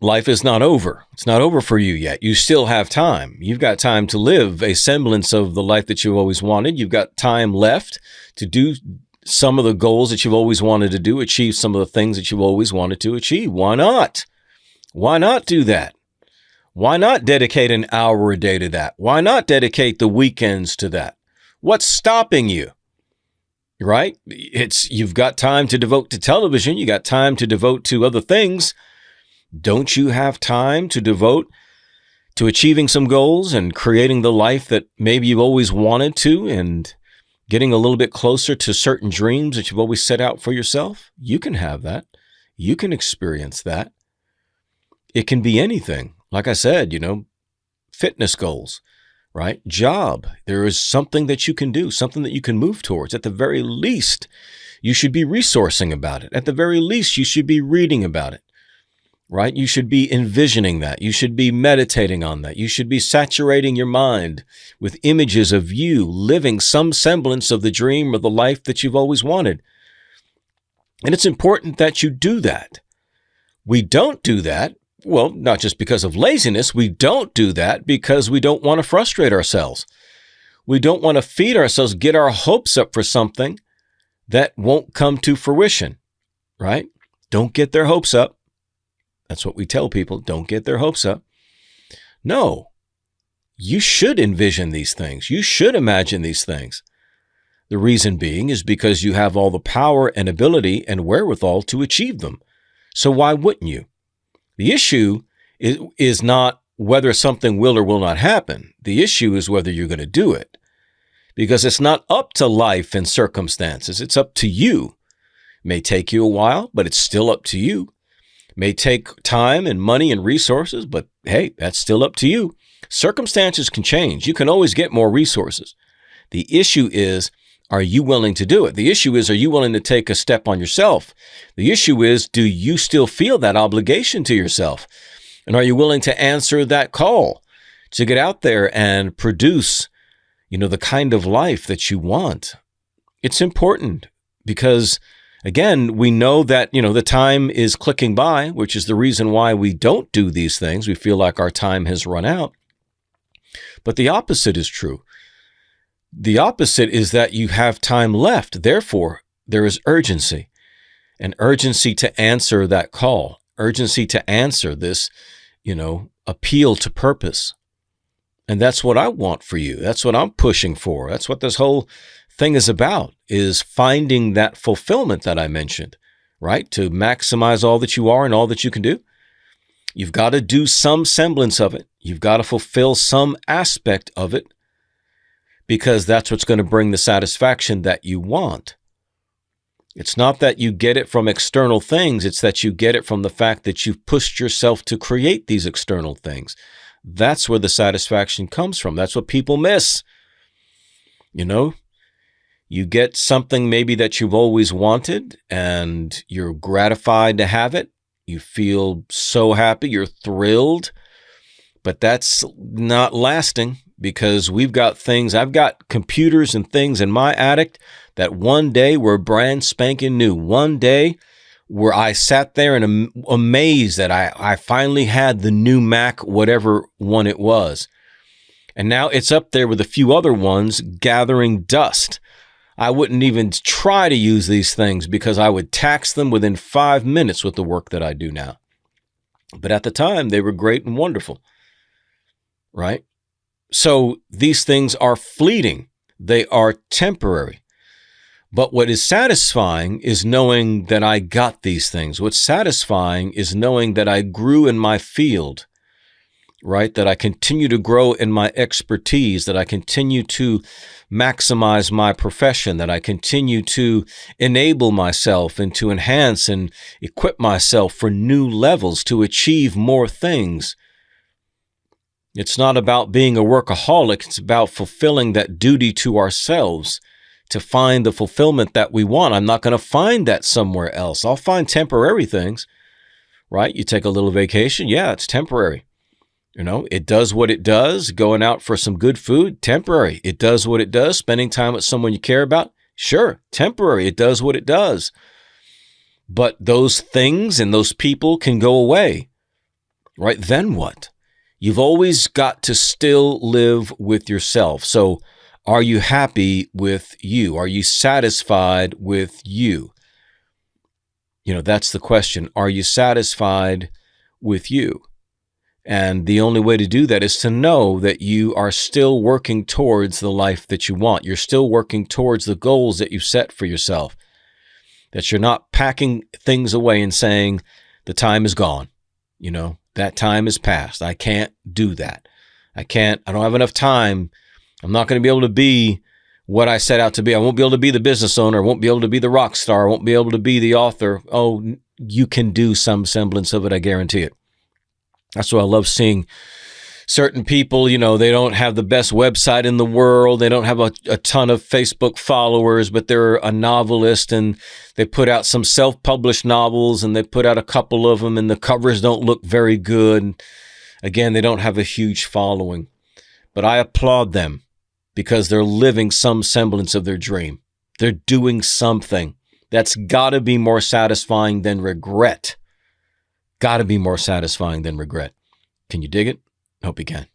life is not over. It's not over for you yet. You still have time. You've got time to live a semblance of the life that you've always wanted. You've got time left to do some of the goals that you've always wanted to do, achieve some of the things that you've always wanted to achieve. Why not? Why not do that? Why not dedicate an hour a day to that? Why not dedicate the weekends to that? What's stopping you? Right? You've got time to devote to television. You got time to devote to other things. Don't you have time to devote to achieving some goals and creating the life that maybe you've always wanted to and getting a little bit closer to certain dreams that you've always set out for yourself? You can have that. You can experience that. It can be anything. Like I said, fitness goals, right? Job. There is something that you can do, something that you can move towards. At the very least, you should be resourcing about it. At the very least, you should be reading about it, right? You should be envisioning that. You should be meditating on that. You should be saturating your mind with images of you living some semblance of the dream or the life that you've always wanted. And it's important that you do that. We don't do that. Well, not just because of laziness. We don't do that because we don't want to frustrate ourselves. We don't want to feed ourselves, get our hopes up for something that won't come to fruition, right? Don't get their hopes up. That's what we tell people. Don't get their hopes up. No, you should envision these things. You should imagine these things. The reason being is because you have all the power and ability and wherewithal to achieve them. So why wouldn't you? The issue is not whether something will or will not happen. The issue is whether you're going to do it, because it's not up to life and circumstances. It's up to you. It may take you a while, but it's still up to you. It may take time and money and resources, but hey, that's still up to you. Circumstances can change. You can always get more resources. The issue is, are you willing to do it? The issue is, are you willing to take a step on yourself? The issue is, do you still feel that obligation to yourself? And are you willing to answer that call to get out there and produce, the kind of life that you want? It's important because, again, we know that, the time is clicking by, which is the reason why we don't do these things. We feel like our time has run out. But the opposite is true. The opposite is that you have time left. Therefore, there is urgency, an urgency to answer that call, urgency to answer this, appeal to purpose. And that's what I want for you. That's what I'm pushing for. That's what this whole thing is about, is finding that fulfillment that I mentioned, right? To maximize all that you are and all that you can do. You've got to do some semblance of it. You've got to fulfill some aspect of it, because that's what's going to bring the satisfaction that you want. It's not that you get it from external things. It's that you get it from the fact that you've pushed yourself to create these external things. That's where the satisfaction comes from. That's what people miss. You get something maybe that you've always wanted and you're gratified to have it. You feel so happy, you're thrilled, but that's not lasting. Because we've got things, I've got computers and things in my attic that one day were brand spanking new. One day where I sat there and amazed that I finally had the new Mac, whatever one it was. And now it's up there with a few other ones gathering dust. I wouldn't even try to use these things because I would tax them within 5 minutes with the work that I do now. But at the time, they were great and wonderful, right? So these things are fleeting. They are temporary. But what is satisfying is knowing that I got these things. What's satisfying is knowing that I grew in my field, right? That I continue to grow in my expertise, that I continue to maximize my profession, that I continue to enable myself and to enhance and equip myself for new levels, to achieve more things. It's not about being a workaholic. It's about fulfilling that duty to ourselves to find the fulfillment that we want. I'm not going to find that somewhere else. I'll find temporary things, right? You take a little vacation. Yeah, it's temporary. It does what it does. Going out for some good food, temporary. It does what it does. Spending time with someone you care about, sure, temporary. It does what it does. But those things and those people can go away. right? Then what? You've always got to still live with yourself. So are you happy with you? Are you satisfied with you? That's the question. Are you satisfied with you? And the only way to do that is to know that you are still working towards the life that you want. You're still working towards the goals that you've set for yourself. That you're not packing things away and saying, the time is gone. That time is past. I can't do that. I don't have enough time. I'm not going to be able to be what I set out to be. I won't be able to be the business owner. I won't be able to be the rock star. I won't be able to be the author. Oh, you can do some semblance of it. I guarantee it. That's why I love seeing certain people, they don't have the best website in the world. They don't have a ton of Facebook followers, but they're a novelist and they put out some self-published novels and they put out a couple of them and the covers don't look very good. Again, they don't have a huge following, but I applaud them because they're living some semblance of their dream. They're doing something that's got to be more satisfying than regret. Got to be more satisfying than regret. Can you dig it? Hope you can.